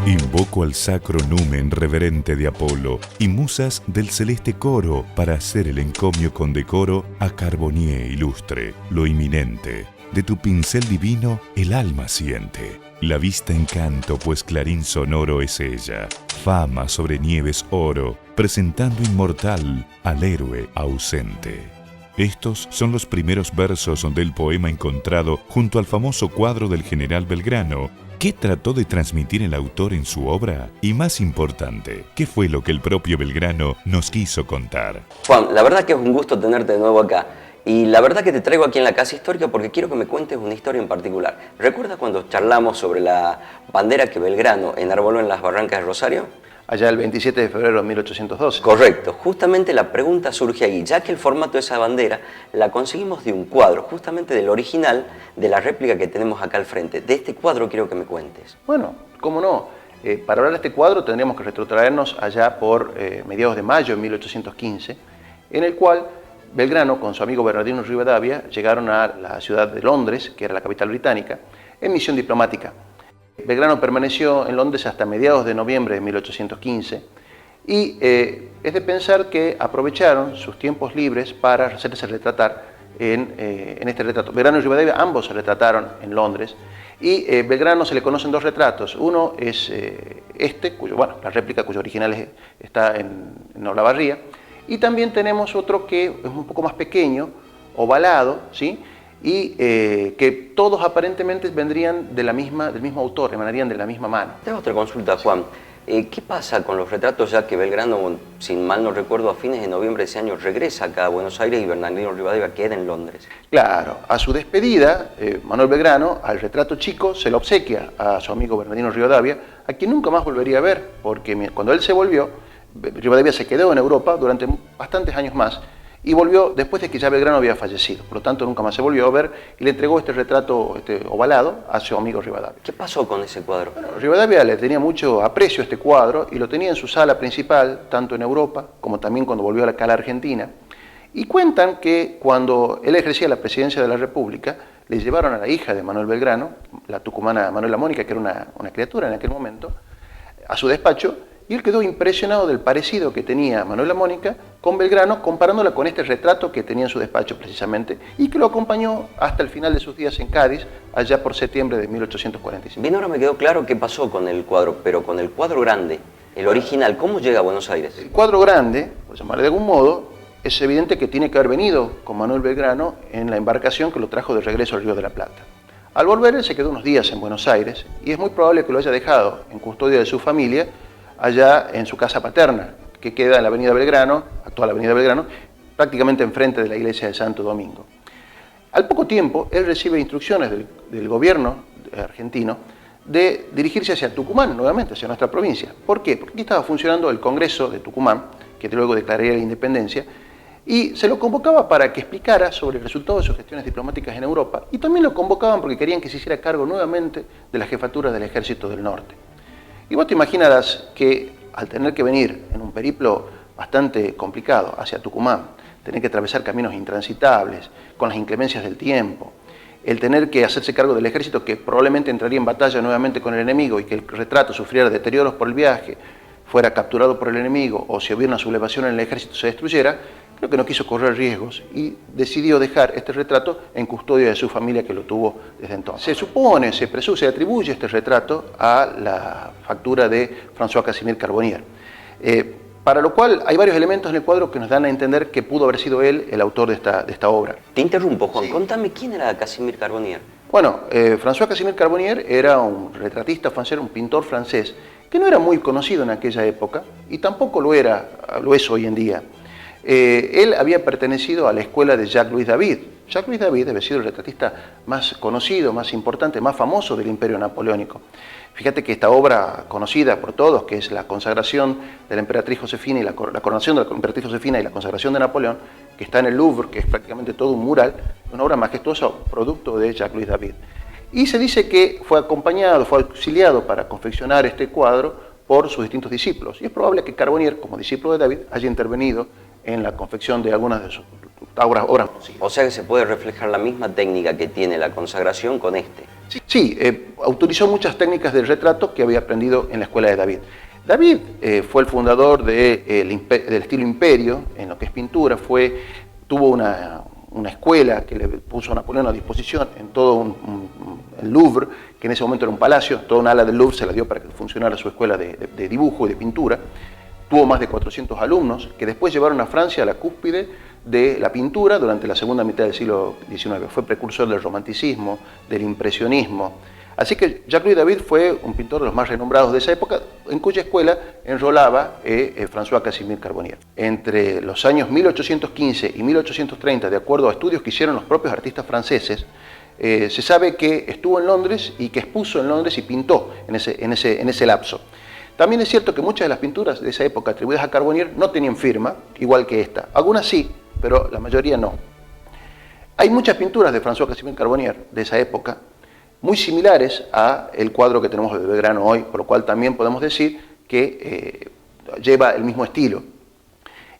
Invoco al sacro numen reverente de Apolo y musas del celeste coro para hacer el encomio con decoro a Carbonier ilustre, lo inminente. De tu pincel divino el alma siente. La vista encanto, pues clarín sonoro es ella. Fama sobre nieves oro, presentando inmortal al héroe ausente. Estos son los primeros versos del poema encontrado junto al famoso cuadro del general Belgrano. ¿Qué trató de transmitir el autor en su obra? Y más importante, ¿qué fue lo que el propio Belgrano nos quiso contar? Juan, la verdad que es un gusto tenerte de nuevo acá. Y la verdad que te traigo aquí en la Casa Histórica porque quiero que me cuentes una historia en particular. ¿Recuerdas cuando charlamos sobre la bandera que Belgrano enarboló en las barrancas de Rosario? Allá el 27 de febrero de 1812. Correcto. Justamente la pregunta surge ahí, ya que el formato de esa bandera la conseguimos de un cuadro, justamente del original, de la réplica que tenemos acá al frente. De este cuadro quiero que me cuentes. Bueno, cómo no. Para hablar de este cuadro tendríamos que retrotraernos allá por mediados de mayo de 1815, en el cual Belgrano, con su amigo Bernardino Rivadavia, llegaron a la ciudad de Londres, que era la capital británica, en misión diplomática. Belgrano permaneció en Londres hasta mediados de noviembre de 1815 y es de pensar que aprovecharon sus tiempos libres para hacerse retratar en este retrato. Belgrano y Rivadavia ambos se retrataron en Londres y Belgrano se le conocen dos retratos. Uno es la réplica cuyo original está en Olavarría, y también tenemos otro que es un poco más pequeño, ovalado, ¿sí? Y que todos aparentemente vendrían del mismo autor, emanarían de la misma mano. Tengo otra consulta, Juan. ¿Qué pasa con los retratos ya que Belgrano, sin mal no recuerdo, a fines de noviembre de ese año regresa acá a Buenos Aires y Bernardino Rivadavia queda en Londres? Claro, a su despedida, Manuel Belgrano, al retrato chico, se lo obsequia a su amigo Bernardino Rivadavia, a quien nunca más volvería a ver, porque cuando él se volvió, Rivadavia se quedó en Europa durante bastantes años más, y volvió después de que ya Belgrano había fallecido. Por lo tanto, nunca más se volvió a ver y le entregó este retrato ovalado a su amigo Rivadavia. ¿Qué pasó con ese cuadro? Bueno, Rivadavia le tenía mucho aprecio a este cuadro y lo tenía en su sala principal, tanto en Europa como también cuando volvió acá a la Argentina. Y cuentan que cuando él ejercía la presidencia de la República, le llevaron a la hija de Manuel Belgrano, la tucumana Manuela Mónica, que era una criatura en aquel momento, a su despacho, y él quedó impresionado del parecido que tenía Manuela Mónica con Belgrano, comparándola con este retrato que tenía en su despacho precisamente, y que lo acompañó hasta el final de sus días en Cádiz, allá por septiembre de 1845. Bien, ahora me quedó claro qué pasó con el cuadro, pero con el cuadro grande, el original, ¿cómo llega a Buenos Aires? El cuadro grande, por llamarle de algún modo, es evidente que tiene que haber venido con Manuel Belgrano en la embarcación que lo trajo de regreso al Río de la Plata. Al volver, él se quedó unos días en Buenos Aires, y es muy probable que lo haya dejado en custodia de su familia, allá en su casa paterna, que queda en la avenida Belgrano, actual avenida Belgrano, prácticamente enfrente de la iglesia de Santo Domingo. Al poco tiempo, él recibe instrucciones del gobierno argentino de dirigirse hacia Tucumán, nuevamente, hacia nuestra provincia. ¿Por qué? Porque aquí estaba funcionando el Congreso de Tucumán, que luego declararía la independencia, y se lo convocaba para que explicara sobre el resultado de sus gestiones diplomáticas en Europa, y también lo convocaban porque querían que se hiciera cargo nuevamente de la jefatura del Ejército del Norte. Y vos te imaginarás que al tener que venir en un periplo bastante complicado hacia Tucumán, tener que atravesar caminos intransitables, con las inclemencias del tiempo, el tener que hacerse cargo del ejército que probablemente entraría en batalla nuevamente con el enemigo y que el retrato sufriera deterioros por el viaje, fuera capturado por el enemigo o si hubiera una sublevación en el ejército se destruyera, creo que no quiso correr riesgos y decidió dejar este retrato en custodia de su familia que lo tuvo desde entonces. Se supone, se presume, se atribuye este retrato a la factura de François Casimir Carbonnier. Para lo cual hay varios elementos en el cuadro que nos dan a entender que pudo haber sido él el autor de esta obra. Te interrumpo, Juan. Sí. Contame, ¿quién era Casimir Carbonnier? Bueno, François Casimir Carbonnier era un retratista francés, un pintor francés, que no era muy conocido en aquella época y tampoco lo es hoy en día. Él había pertenecido a la escuela de Jacques-Louis David, Jacques-Louis David debe ser el retratista más conocido, más importante, más famoso del Imperio Napoleónico. Fíjate que esta obra conocida por todos, que es la consagración de la emperatriz Josefina y la coronación de la emperatriz Josefina y la consagración de Napoleón, que está en el Louvre, que es prácticamente todo un mural, una obra majestuosa, producto de Jacques-Louis David. Y se dice que fue acompañado, fue auxiliado para confeccionar este cuadro por sus distintos discípulos. Y es probable que Carbonnier, como discípulo de David, haya intervenido en la confección de algunas de sus obras. O sea que se puede reflejar la misma técnica que tiene la consagración con este. Sí, utilizó muchas técnicas del retrato que había aprendido en la escuela de David. David fue el fundador del estilo imperio, en lo que es pintura, tuvo una escuela que le puso a Napoleón a disposición en todo el Louvre, que en ese momento era un palacio, toda una ala del Louvre se la dio para que funcionara su escuela de dibujo y de pintura. Tuvo más de 400 alumnos que después llevaron a Francia a la cúspide de la pintura durante la segunda mitad del siglo XIX. Fue precursor del romanticismo, del impresionismo. Así que Jacques-Louis David fue un pintor de los más renombrados de esa época, en cuya escuela enrolaba François Casimir Carbonnier. Entre los años 1815 y 1830, de acuerdo a estudios que hicieron los propios artistas franceses, se sabe que estuvo en Londres y que expuso en Londres y pintó en ese lapso. También es cierto que muchas de las pinturas de esa época atribuidas a Carbonnier no tenían firma, igual que esta. Algunas sí, pero la mayoría no. Hay muchas pinturas de François Casimir Carbonnier de esa época, muy similares a el cuadro que tenemos de Belgrano hoy, por lo cual también podemos decir que lleva el mismo estilo.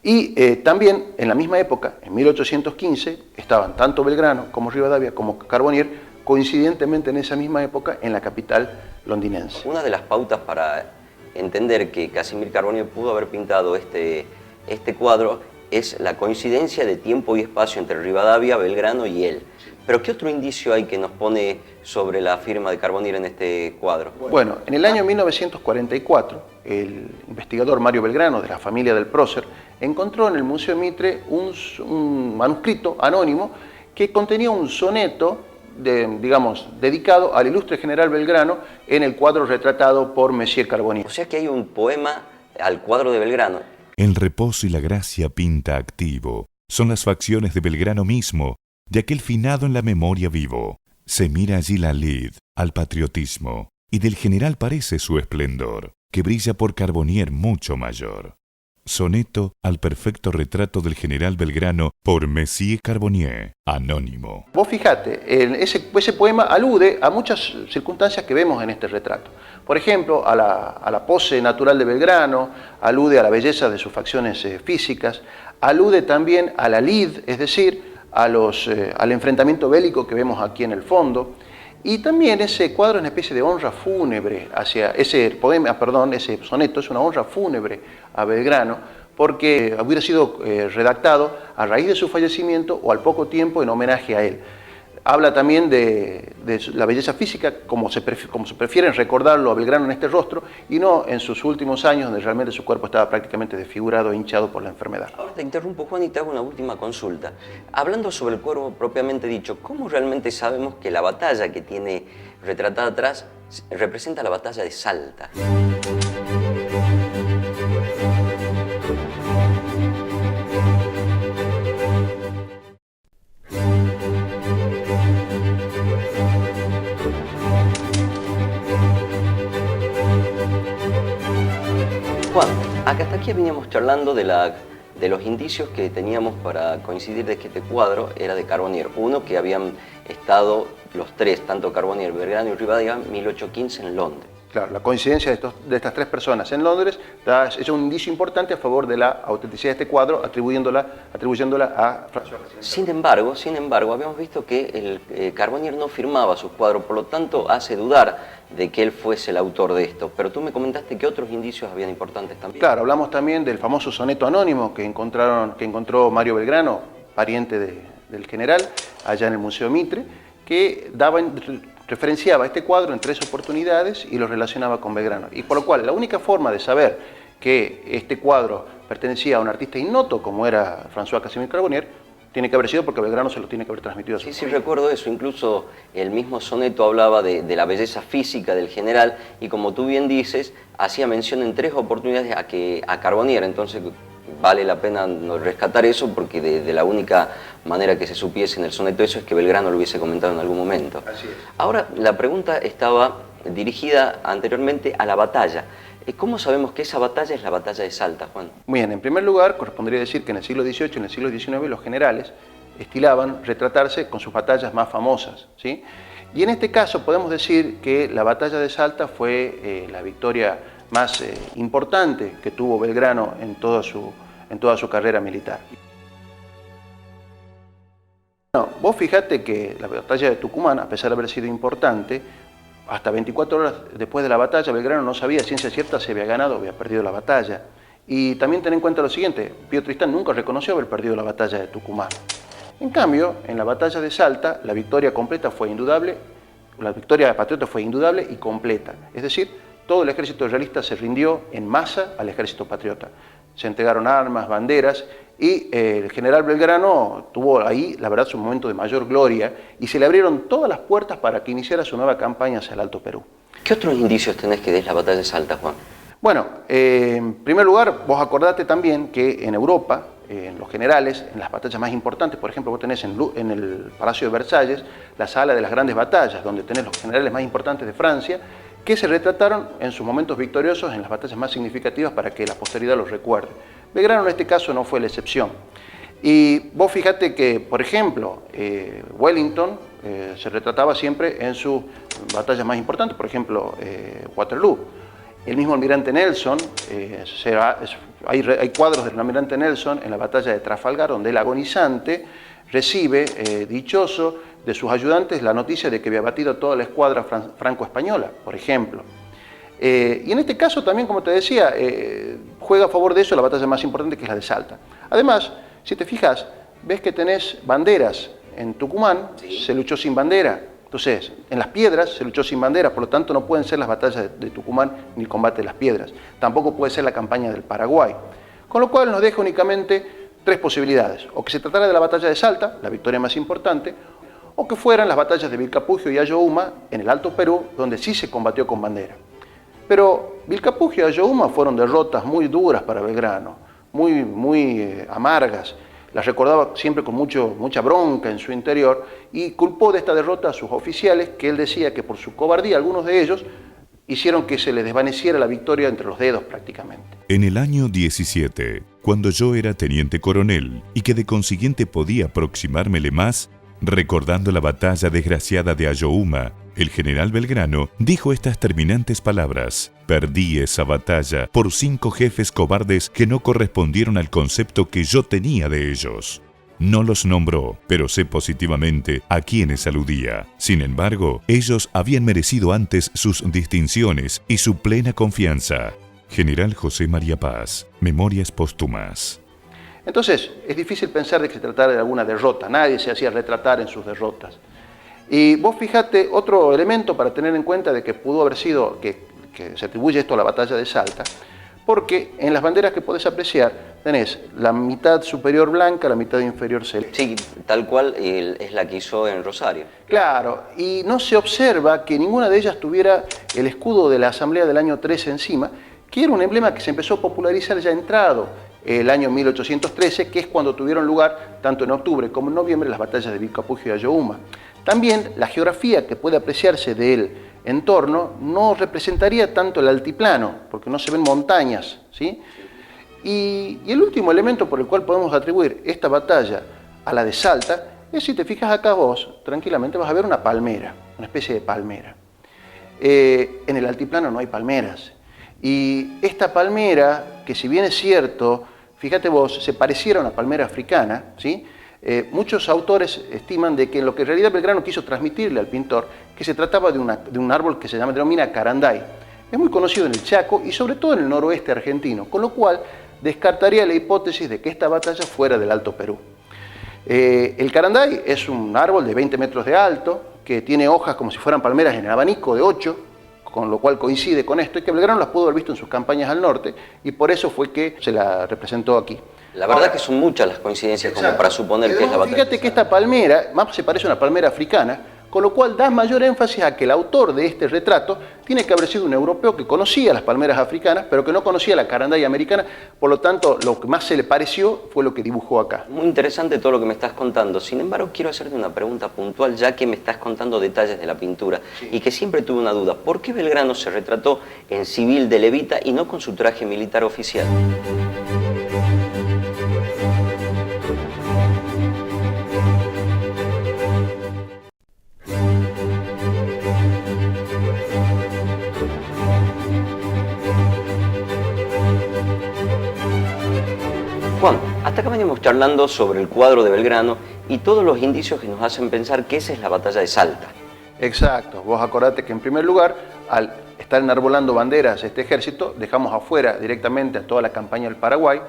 Y también en la misma época, en 1815, estaban tanto Belgrano como Rivadavia como Carbonnier, coincidentemente en esa misma época en la capital londinense. Una de las pautas para entender que Casimir Carbonnier pudo haber pintado este cuadro es la coincidencia de tiempo y espacio entre Rivadavia, Belgrano y él. Pero ¿qué otro indicio hay que nos pone sobre la firma de Carbonnier en este cuadro? Bueno, en el año 1944, el investigador Mario Belgrano, de la familia del prócer, encontró en el Museo Mitre un manuscrito anónimo que contenía un soneto dedicado al ilustre general Belgrano en el cuadro retratado por Monsieur Carbonnier. O sea que hay un poema al cuadro de Belgrano. El reposo y la gracia pinta activo, son las facciones de Belgrano mismo, de aquel finado en la memoria vivo. Se mira allí la lid, al patriotismo, y del general parece su esplendor, que brilla por Carbonnier mucho mayor. Soneto al perfecto retrato del general Belgrano por Monsieur Carbonnier, anónimo. Vos fijate, ese poema alude a muchas circunstancias que vemos en este retrato. Por ejemplo, a la pose natural de Belgrano, alude a la belleza de sus facciones físicas, alude también a la lid, es decir, al enfrentamiento bélico que vemos aquí en el fondo. Y también ese cuadro es una especie de honra fúnebre hacia ese soneto es una honra fúnebre a Belgrano, porque hubiera sido redactado a raíz de su fallecimiento o al poco tiempo en homenaje a él. Habla también de la belleza física, como se prefieren recordarlo a Belgrano en este rostro, y no en sus últimos años, donde realmente su cuerpo estaba prácticamente desfigurado e hinchado por la enfermedad. Ahora te interrumpo, Juan, y te hago una última consulta. Hablando sobre el cuervo propiamente dicho, ¿cómo realmente sabemos que la batalla que tiene retratada atrás representa la batalla de Salta? Juan, hasta aquí veníamos charlando de los indicios que teníamos para coincidir de que este cuadro era de Carbonnier. Uno, que habían estado los tres, tanto Carbonnier, Belgrano y Rivadavia, en 1815 en Londres. Claro, la coincidencia de estas tres personas en Londres es un indicio importante a favor de la autenticidad de este cuadro, atribuyéndola a François. Sin embargo, habíamos visto que Carbonnier no firmaba sus cuadros, por lo tanto hace dudar de que él fuese el autor de esto. Pero tú me comentaste que otros indicios habían importantes también. Claro, hablamos también del famoso soneto anónimo que encontró Mario Belgrano, pariente del general, allá en el Museo Mitre, que referenciaba este cuadro en 3 oportunidades y lo relacionaba con Belgrano. Y por lo cual, la única forma de saber que este cuadro pertenecía a un artista ignoto como era François Casimir Carbonnier, tiene que haber sido porque Belgrano se lo tiene que haber transmitido a su Sí, recuerdo eso. Incluso el mismo soneto hablaba de la belleza física del general y, como tú bien dices, hacía mención en 3 oportunidades a Carbonnier. Entonces, vale la pena rescatar eso porque de la única manera que se supiese en el soneto eso es que Belgrano lo hubiese comentado en algún momento. Así es. Ahora, la pregunta estaba dirigida anteriormente a la batalla. ¿Cómo sabemos que esa batalla es la batalla de Salta, Juan? Muy bien, en primer lugar, correspondería decir que en el siglo XVIII y en el siglo XIX los generales estilaban retratarse con sus batallas más famosas, ¿sí? Y en este caso podemos decir que la batalla de Salta fue la victoria más importante que tuvo Belgrano en toda su carrera militar. Bueno, vos fijate que la batalla de Tucumán, a pesar de haber sido importante, hasta 24 horas después de la batalla, Belgrano no sabía ciencia cierta si había ganado o había perdido la batalla. Y también ten en cuenta lo siguiente, Pío Tristán nunca reconoció haber perdido la batalla de Tucumán. En cambio, en la batalla de Salta, la victoria completa fue indudable, la victoria patriota fue indudable y completa. Es decir, todo el ejército realista se rindió en masa al ejército patriota. Se entregaron armas, banderas, y el general Belgrano tuvo ahí, la verdad, su momento de mayor gloria, y se le abrieron todas las puertas para que iniciara su nueva campaña hacia el Alto Perú. ¿Qué otros indicios tenés que des la batalla de Salta, Juan? Bueno, en primer lugar, vos acordate también que en Europa, en los generales, en las batallas más importantes, por ejemplo, vos tenés en el Palacio de Versalles la sala de las grandes batallas, donde tenés los generales más importantes de Francia, que se retrataron en sus momentos victoriosos en las batallas más significativas para que la posteridad los recuerde. Belgrano en este caso no fue la excepción. Y vos fíjate que, por ejemplo, Wellington se retrataba siempre en sus batallas más importantes, por ejemplo, Waterloo. El mismo almirante Nelson, hay cuadros del almirante Nelson en la batalla de Trafalgar, donde el agonizante recibe, dichoso, de sus ayudantes la noticia de que había batido toda la escuadra franco-española, por ejemplo. Y en este caso también, como te decía, juega a favor de eso la batalla más importante, que es la de Salta. Además, si te fijas, ves que tenés banderas. En Tucumán se luchó sin bandera. Entonces, en las piedras se luchó sin bandera, por lo tanto no pueden ser las batallas de Tucumán ni el combate de las piedras. Tampoco puede ser la campaña del Paraguay. Con lo cual nos deja únicamente tres posibilidades. O que se tratara de la batalla de Salta, la victoria más importante, o que fueran las batallas de Vilcapugio y Ayohuma en el Alto Perú, donde sí se combatió con bandera. Pero Vilcapugio y Ayohuma fueron derrotas muy duras para Belgrano, muy amargas. Las recordaba siempre con mucha bronca en su interior y culpó de esta derrota a sus oficiales, que él decía que por su cobardía, algunos de ellos, hicieron que se les desvaneciera la victoria entre los dedos prácticamente. En el año 17, cuando yo era teniente coronel y que de consiguiente podía aproximármele más, recordando la batalla desgraciada de Ayohuma, el general Belgrano dijo estas terminantes palabras: perdí esa batalla por 5 jefes cobardes que no correspondieron al concepto que yo tenía de ellos. No los nombró, pero sé positivamente a quienes aludía. Sin embargo, ellos habían merecido antes sus distinciones y su plena confianza. General José María Paz, Memorias Póstumas. Entonces, es difícil pensar de que se tratara de alguna derrota. Nadie se hacía retratar en sus derrotas. Y vos fíjate otro elemento para tener en cuenta de que pudo haber sido, que se atribuye esto a la batalla de Salta, porque en las banderas que podés apreciar tenés la mitad superior blanca, la mitad inferior celeste. Sí, tal cual es la que hizo en Rosario. Claro, y no se observa que ninguna de ellas tuviera el escudo de la Asamblea del año 13 encima, que era un emblema que se empezó a popularizar ya entrado el año 1813, que es cuando tuvieron lugar, tanto en octubre como en noviembre, las batallas de Vilcapugio y Ayohuma. También la geografía que puede apreciarse del entorno no representaría tanto el altiplano, porque no se ven montañas, ¿sí? Y el último elemento por el cual podemos atribuir esta batalla a la de Salta es, si te fijas acá vos, tranquilamente vas a ver una palmera, una especie de palmera. En el altiplano no hay palmeras. Y esta palmera, que si bien es cierto, fíjate vos, se pareciera a una palmera africana, ¿sí? Muchos autores estiman de que lo que en realidad Belgrano quiso transmitirle al pintor, que se trataba de un árbol que se denomina caranday. Es muy conocido en el Chaco y sobre todo en el noroeste argentino, con lo cual descartaría la hipótesis de que esta batalla fuera del Alto Perú. El caranday es un árbol de 20 metros de alto, que tiene hojas como si fueran palmeras en el abanico de 8, con lo cual coincide con esto, y que Belgrano las pudo haber visto en sus campañas al norte, y por eso fue que se la representó aquí. La verdad que son muchas las coincidencias como para suponer que es la batalla. Fíjate que esta palmera, más se parece a una palmera africana, con lo cual da mayor énfasis a que el autor de este retrato tiene que haber sido un europeo que conocía las palmeras africanas, pero que no conocía la carandaya americana, por lo tanto, lo que más se le pareció fue lo que dibujó acá. Muy interesante todo lo que me estás contando. Sin embargo, quiero hacerte una pregunta puntual, ya que me estás contando detalles de la pintura, sí, y que siempre tuve una duda. ¿Por qué Belgrano se retrató en civil de levita y no con su traje militar oficial? Juan, hasta acá venimos charlando sobre el cuadro de Belgrano y todos los indicios que nos hacen pensar que esa es la batalla de Salta. Exacto, vos acordate que en primer lugar, al estar enarbolando banderas este ejército, dejamos afuera directamente a toda la campaña del Paraguay,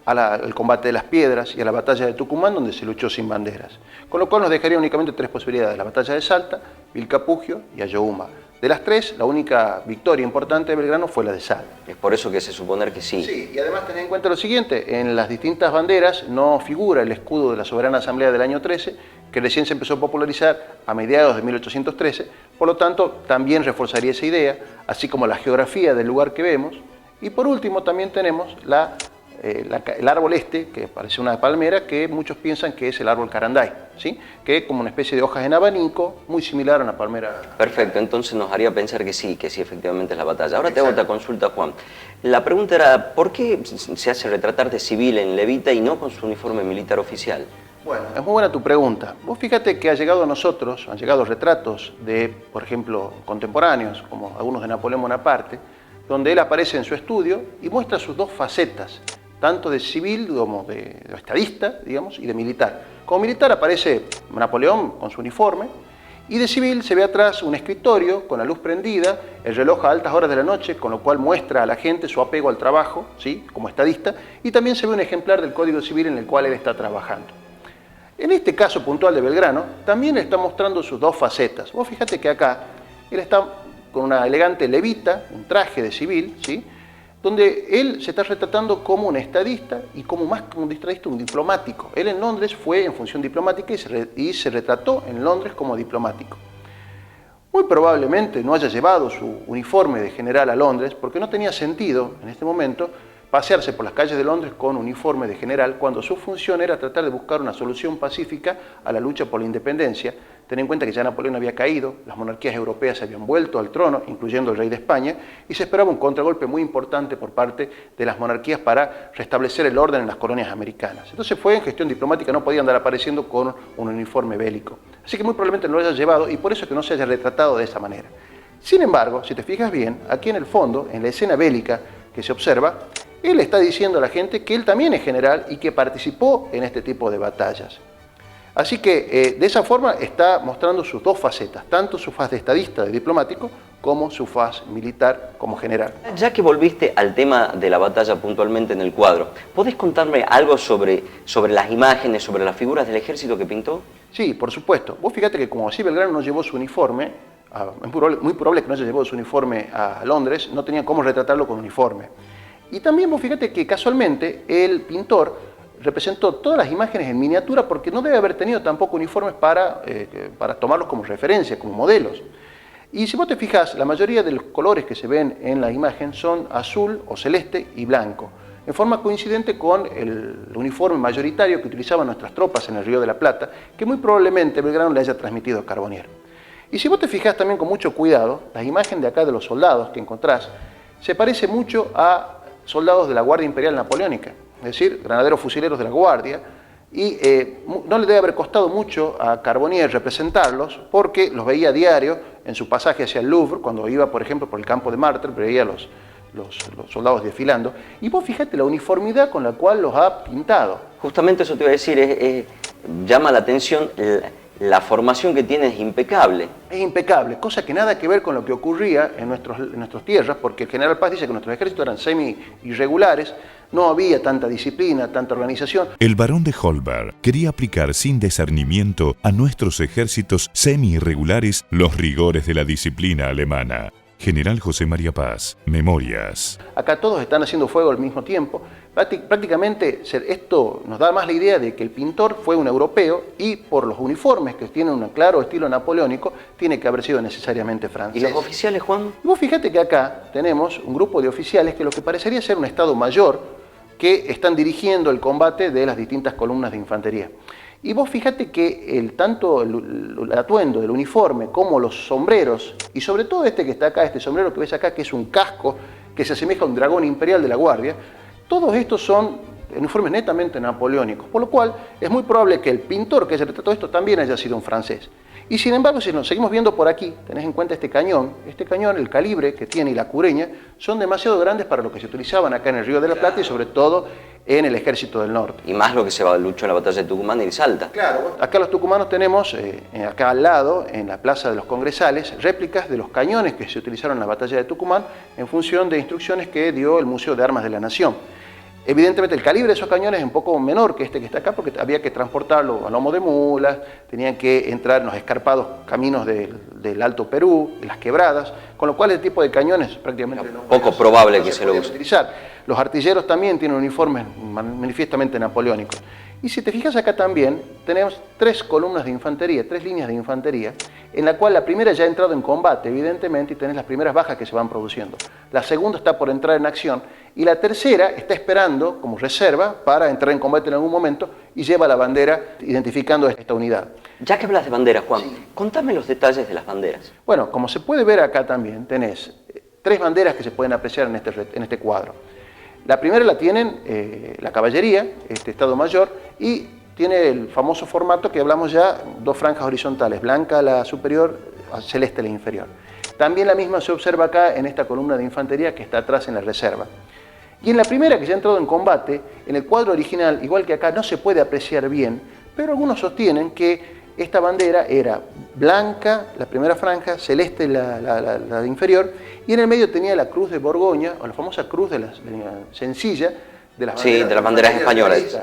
al combate de las Piedras y a la batalla de Tucumán, donde se luchó sin banderas. Con lo cual nos dejaría únicamente tres posibilidades: la batalla de Salta, Vilcapugio y Ayohuma. De las tres, la única victoria importante de Belgrano fue la de Salta. Es por eso que se suponer que sí. Sí, y además tened en cuenta lo siguiente: en las distintas banderas no figura el escudo de la Soberana Asamblea del año 13, que recién se empezó a popularizar a mediados de 1813, por lo tanto también reforzaría esa idea, así como la geografía del lugar que vemos. Y por último también tenemos el árbol este, que parece una palmera, que muchos piensan que es el árbol caranday, ¿sí? Que es como una especie de hojas en abanico, muy similar a una palmera. Perfecto, entonces nos haría pensar que sí efectivamente es la batalla. Ahora te hago otra consulta, Juan. La pregunta era, ¿por qué se hace retratar de civil en levita y no con su uniforme militar oficial? Bueno, es muy buena tu pregunta. Vos fíjate que ha llegado a nosotros, han llegado retratos de, por ejemplo, contemporáneos, como algunos de Napoleón Bonaparte, donde él aparece en su estudio y muestra sus dos facetas, tanto de civil como de estadista, digamos, y de militar. Como militar aparece Napoleón con su uniforme, y de civil se ve atrás un escritorio con la luz prendida, el reloj a altas horas de la noche, con lo cual muestra a la gente su apego al trabajo, ¿sí?, como estadista, y también se ve un ejemplar del Código Civil en el cual él está trabajando. En este caso puntual de Belgrano, también está mostrando sus dos facetas. Vos fíjate que acá él está con una elegante levita, un traje de civil, ¿sí?, donde él se está retratando como un estadista y como más que un estadista, un diplomático. Él en Londres fue en función diplomática y se retrató en Londres como diplomático. Muy probablemente no haya llevado su uniforme de general a Londres porque no tenía sentido en este momento pasearse por las calles de Londres con uniforme de general cuando su función era tratar de buscar una solución pacífica a la lucha por la independencia. Ten en cuenta que ya Napoleón había caído, las monarquías europeas se habían vuelto al trono, incluyendo el rey de España, y se esperaba un contragolpe muy importante por parte de las monarquías para restablecer el orden en las colonias americanas. Entonces fue en gestión diplomática, no podía andar apareciendo con un uniforme bélico. Así que muy probablemente no lo haya llevado y por eso es que no se haya retratado de esa manera. Sin embargo, si te fijas bien, aquí en el fondo, en la escena bélica que se observa, él está diciendo a la gente que él también es general y que participó en este tipo de batallas. Así que de esa forma está mostrando sus dos facetas, tanto su faz de estadista, de diplomático, como su faz militar como general. Ya que volviste al tema de la batalla puntualmente en el cuadro, ¿podés contarme algo sobre las imágenes, sobre las figuras del ejército que pintó? Sí, por supuesto. Vos fíjate que como así Belgrano no llevó su uniforme, es muy probable que no haya llevado su uniforme a Londres, no tenía cómo retratarlo con uniforme. Y también vos fíjate que casualmente el pintor representó todas las imágenes en miniatura porque no debe haber tenido tampoco uniformes para tomarlos como referencia, como modelos. Y si vos te fijas, la mayoría de los colores que se ven en la imagen son azul o celeste y blanco, en forma coincidente con el uniforme mayoritario que utilizaban nuestras tropas en el Río de la Plata, que muy probablemente Belgrano le haya transmitido a Carbonnier. Y si vos te fijas también con mucho cuidado, la imagen de acá de los soldados que encontrás se parece mucho a soldados de la Guardia Imperial Napoleónica, es decir, granaderos fusileros de la Guardia, y no le debe haber costado mucho a Carbonnier representarlos porque los veía a diario en su pasaje hacia el Louvre, cuando iba, por ejemplo, por el campo de Martre, veía los soldados desfilando, y vos fíjate la uniformidad con la cual los ha pintado. Justamente eso te iba a decir, llama la atención, la formación que tiene es impecable. Es impecable, cosa que nada que ver con lo que ocurría en nuestras tierras, porque el general Paz dice que nuestros ejércitos eran semi-irregulares, no había tanta disciplina, tanta organización. El barón de Holberg quería aplicar sin discernimiento a nuestros ejércitos semi-irregulares los rigores de la disciplina alemana. General José María Paz, Memorias. Acá todos están haciendo fuego al mismo tiempo. Prácticamente esto nos da más la idea de que el pintor fue un europeo y por los uniformes que tienen un claro estilo napoleónico, tiene que haber sido necesariamente francés. ¿Y los oficiales, Juan? Y vos fíjate que acá tenemos un grupo de oficiales que lo que parecería ser un estado mayor que están dirigiendo el combate de las distintas columnas de infantería. Y vos fíjate que tanto el atuendo, el uniforme, como los sombreros, y sobre todo este que está acá, este sombrero que ves acá, que es un casco que se asemeja a un dragón imperial de la guardia, todos estos son uniformes netamente napoleónicos, por lo cual es muy probable que el pintor que haya retratado esto también haya sido un francés. Y sin embargo, si nos seguimos viendo por aquí, tenés en cuenta este cañón, el calibre que tiene y la cureña, son demasiado grandes para lo que se utilizaban acá en el Río de la Plata y sobre todo en el Ejército del Norte. Y más lo que se luchó en la batalla de Tucumán y Salta. Claro, acá los tucumanos tenemos, acá al lado, en la Plaza de los Congresales, réplicas de los cañones que se utilizaron en la batalla de Tucumán en función de instrucciones que dio el Museo de Armas de la Nación. Evidentemente el calibre de esos cañones es un poco menor que este que está acá porque había que transportarlo a lomo de mulas, tenían que entrar en los escarpados caminos del Alto Perú, en las quebradas, con lo cual el tipo de cañones prácticamente poco probable que se lo use. Utilizar. Los artilleros también tienen uniformes manifiestamente napoleónicos. Y si te fijas acá también, tenemos 3 columnas de infantería, 3 líneas de infantería, en la cual la primera ya ha entrado en combate, evidentemente, y tenés las primeras bajas que se van produciendo. La segunda está por entrar en acción, y la tercera está esperando como reserva para entrar en combate en algún momento y lleva la bandera identificando esta unidad. Ya que hablas de banderas, Juan, Sí. contame los detalles de las banderas. Bueno, como se puede ver acá también, tenés 3 banderas que se pueden apreciar en este cuadro. La primera la tienen la caballería, Estado Mayor, y tiene el famoso formato que hablamos ya, 2 franjas horizontales, blanca la superior, celeste la inferior. También la misma se observa acá en esta columna de infantería que está atrás en la reserva. Y en la primera que ya ha entrado en combate, en el cuadro original, igual que acá, no se puede apreciar bien, pero algunos sostienen que esta bandera era blanca, la primera franja, celeste la inferior, y en el medio tenía la cruz de Borgoña, o la famosa cruz de la sencilla de las banderas, de las banderas españolas.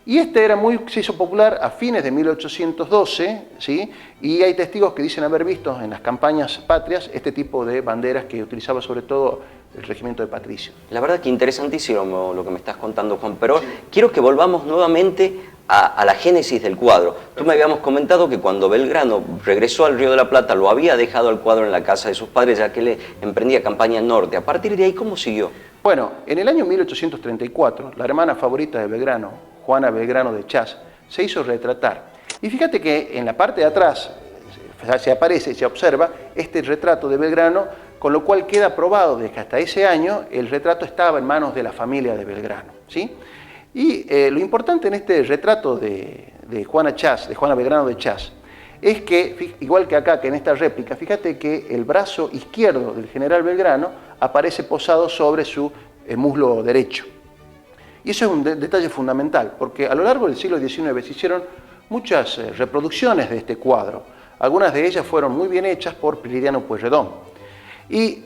Y se hizo popular a fines de 1812, ¿sí? Y hay testigos que dicen haber visto en las campañas patrias este tipo de banderas que utilizaba sobre todo el regimiento de patricios. La verdad que interesantísimo lo que me estás contando, Juan, pero quiero que volvamos nuevamente a la génesis del cuadro. Tú me habíamos comentado que cuando Belgrano regresó al Río de la Plata lo había dejado el cuadro en la casa de sus padres ya que él emprendía campaña al norte. A partir de ahí, ¿cómo siguió? Bueno, en el año 1834, la hermana favorita de Belgrano, Juana Belgrano de Chas, se hizo retratar. Y fíjate que en la parte de atrás se observa este retrato de Belgrano, con lo cual queda probado de que hasta ese año el retrato estaba en manos de la familia de Belgrano, ¿sí? Y lo importante en este retrato de Juana Belgrano de Chas, es que, igual que acá, que en esta réplica, fíjate que el brazo izquierdo del general Belgrano aparece posado sobre su muslo derecho. Y eso es un detalle fundamental, porque a lo largo del siglo XIX se hicieron muchas reproducciones de este cuadro. Algunas de ellas fueron muy bien hechas por Prilidiano Pueyrredón. Y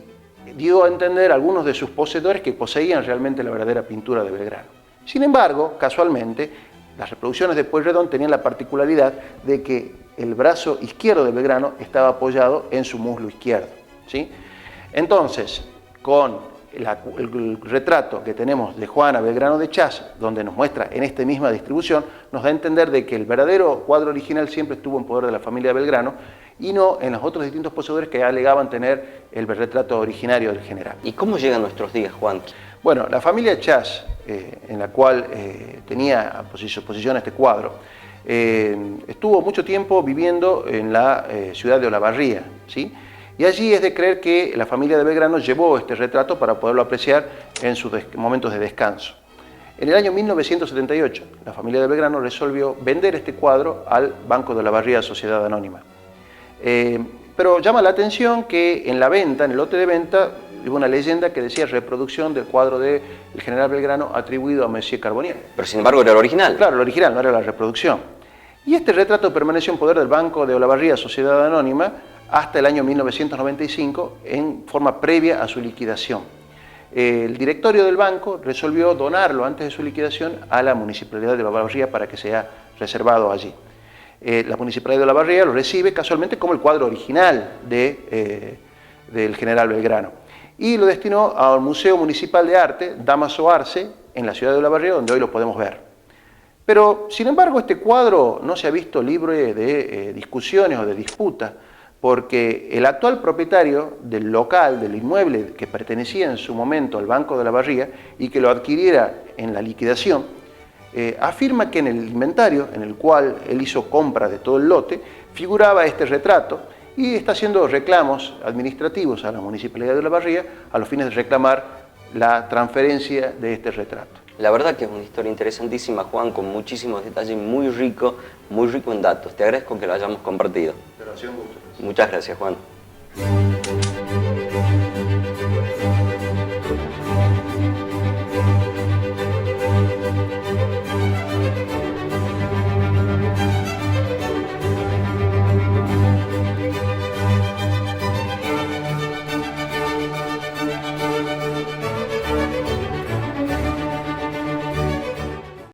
dio a entender a algunos de sus poseedores que poseían realmente la verdadera pintura de Belgrano. Sin embargo, casualmente, las reproducciones de Pueyrredón tenían la particularidad de que el brazo izquierdo de Belgrano estaba apoyado en su muslo izquierdo, ¿sí? Entonces, con el retrato que tenemos de Juana Belgrano de Chas, donde nos muestra en esta misma distribución, nos da a entender de que el verdadero cuadro original siempre estuvo en poder de la familia Belgrano y no en los otros distintos poseedores que alegaban tener el retrato originario del general. ¿Y cómo llegan nuestros días, Juan? Bueno, la familia Chas, en la cual tenía posición este cuadro, estuvo mucho tiempo viviendo en la ciudad de Olavarría, ¿sí? Y allí es de creer que la familia de Belgrano llevó este retrato para poderlo apreciar en sus momentos de descanso. En el año 1978, la familia de Belgrano resolvió vender este cuadro al Banco de Olavarría Sociedad Anónima. Pero llama la atención que en la venta, en el lote de venta, hubo una leyenda que decía reproducción del cuadro del general Belgrano atribuido a Monsieur Carbonnier. Pero sin embargo era el original. Claro, el original, no era la reproducción. Y este retrato permaneció en poder del Banco de Olavarría Sociedad Anónima hasta el año 1995 en forma previa a su liquidación. El directorio del banco resolvió donarlo antes de su liquidación a la Municipalidad de Olavarría para que sea reservado allí. La Municipalidad de Olavarría lo recibe casualmente como el cuadro original de del general Belgrano. Y lo destinó al Museo Municipal de Arte, Dámaso Arce, en la ciudad de Olavarría, donde hoy lo podemos ver. Pero, sin embargo, este cuadro no se ha visto libre de discusiones o de disputas, porque el actual propietario del local, del inmueble que pertenecía en su momento al Banco de Olavarría y que lo adquiriera en la liquidación, afirma que en el inventario, en el cual él hizo compra de todo el lote, figuraba este retrato y está haciendo reclamos administrativos a la Municipalidad de Olavarría a los fines de reclamar la transferencia de este retrato. La verdad que es una historia interesantísima, Juan, con muchísimos detalles, muy rico en datos. Te agradezco que lo hayamos compartido. Pero ha sido un gusto. Muchas gracias, Juan.